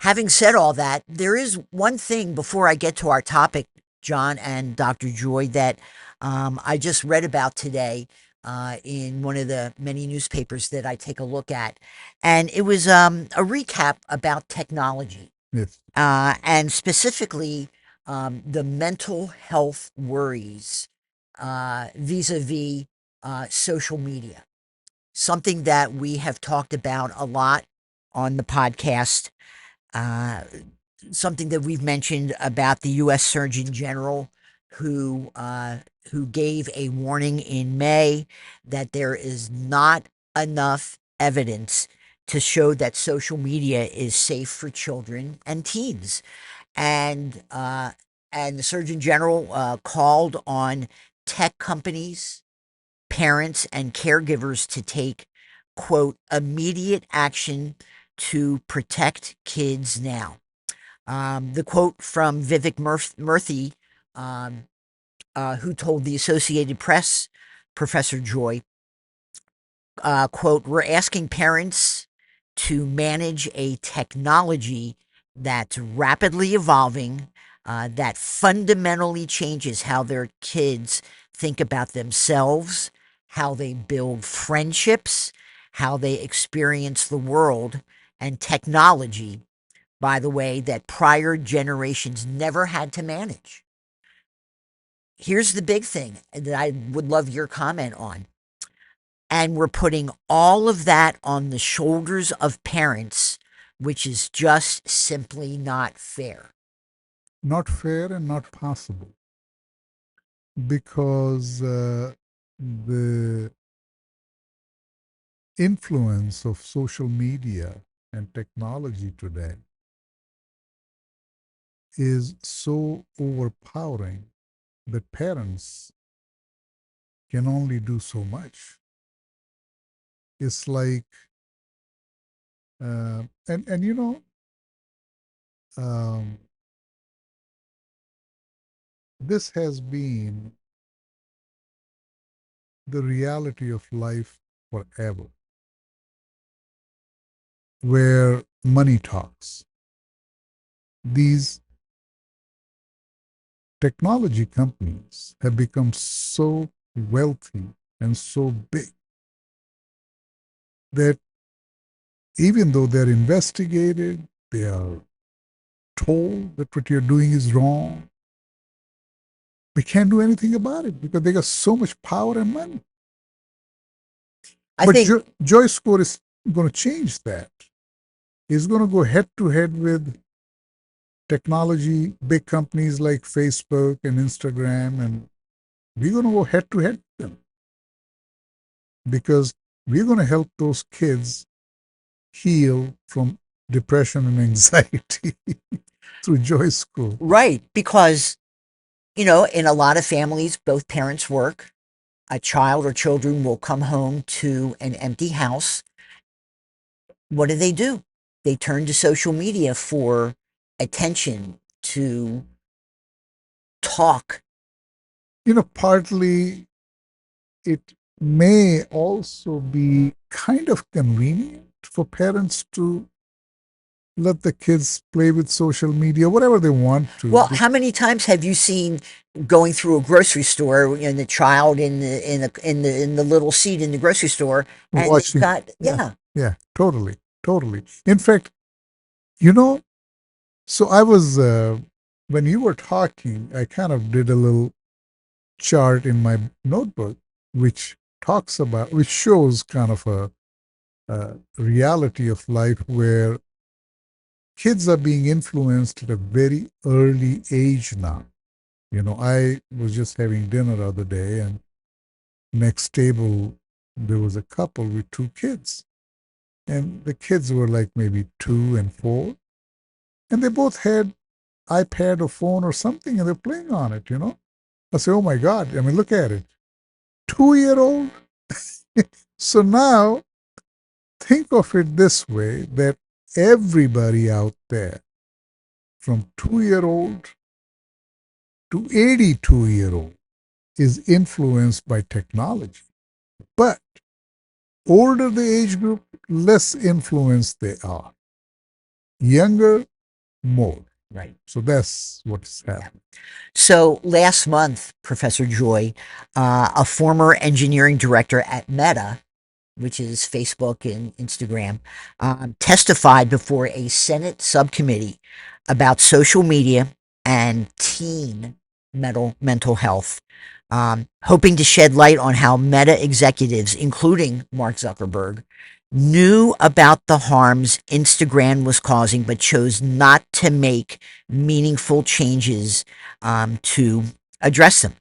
having said all that, there is one thing before I get to our topic, John and Dr. Joy, that I just read about today in one of the many newspapers that I take a look at. And it was a recap about technology Yes. and specifically the mental health worries vis a vis social media, something that we have talked about a lot on the podcast, uh, something that we've mentioned about the U.S. Surgeon General, who gave a warning in May that there is not enough evidence to show that social media is safe for children and teens, and and the Surgeon General called on tech companies, parents, and caregivers to take, quote, immediate action to protect kids now. The quote from Vivek Murthy, um, who told the Associated Press, Professor Joy, quote, we're asking parents to manage a technology that's rapidly evolving, that fundamentally changes how their kids think about themselves, how they build friendships, how they experience the world, and technology, by the way, that prior generations never had to manage. Here's the big thing that I would love your comment on. And we're putting all of that on the shoulders of parents, which is just simply not fair. Not fair and not possible because the influence of social media and technology today is so overpowering that parents can only do so much. It's like, and um, this has been the reality of life forever, where money talks. These technology companies have become so wealthy and so big that even though they're investigated, they are told that what you're doing is wrong, they can't do anything about it because they got so much power and money. I But think, JoyScore is going to change that. It's going to go head to head with technology, big companies like Facebook and Instagram, and we're going to go head to head with them because we're going to help those kids heal from depression and anxiety through JoyScore. right, because, in a lot of families, both parents work. A child or children will come home to an empty house. What do? They turn to social media for attention, to talk. Partly it may also be kind of convenient for parents to let the kids play with social media, whatever they want to. Well, how many times have you seen going through a grocery store and the child in the little seat in the grocery store, and they've Watching. got, Yeah, yeah. yeah, totally, totally. In fact, you know, so I was, when you were talking, I kind of did a little chart in my notebook, which shows kind of a reality of life where kids are being influenced at a very early age now. I was just having dinner the other day, and next table there was a couple with two kids, and the kids were like maybe 2 and 4, and they both had iPad or phone or something, and they're playing on it. I say, oh my God! I mean, look at it, 2-year old. So now think of it this way: that everybody out there, from 2-year old to 82-year old, is influenced by technology. But older the age group, less influenced they are. Younger, more. Right. So that's what's Yeah. happening. So last month, Professor Joy, a former engineering director at Meta, which is Facebook and Instagram, testified before a Senate subcommittee about social media and teen mental health, hoping to shed light on how Meta executives, including Mark Zuckerberg, knew about the harms Instagram was causing, but chose not to make meaningful changes to address them.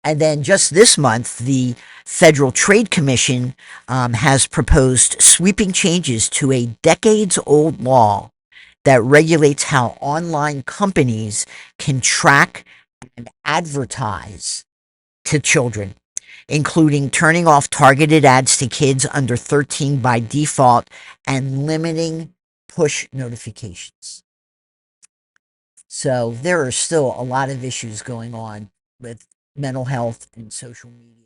And then just this month, the Federal Trade Commission has proposed sweeping changes to a decades old law that regulates how online companies can track and advertise to children, including turning off targeted ads to kids under 13 by default and limiting push notifications. So there are still a lot of issues going on with mental health and social media.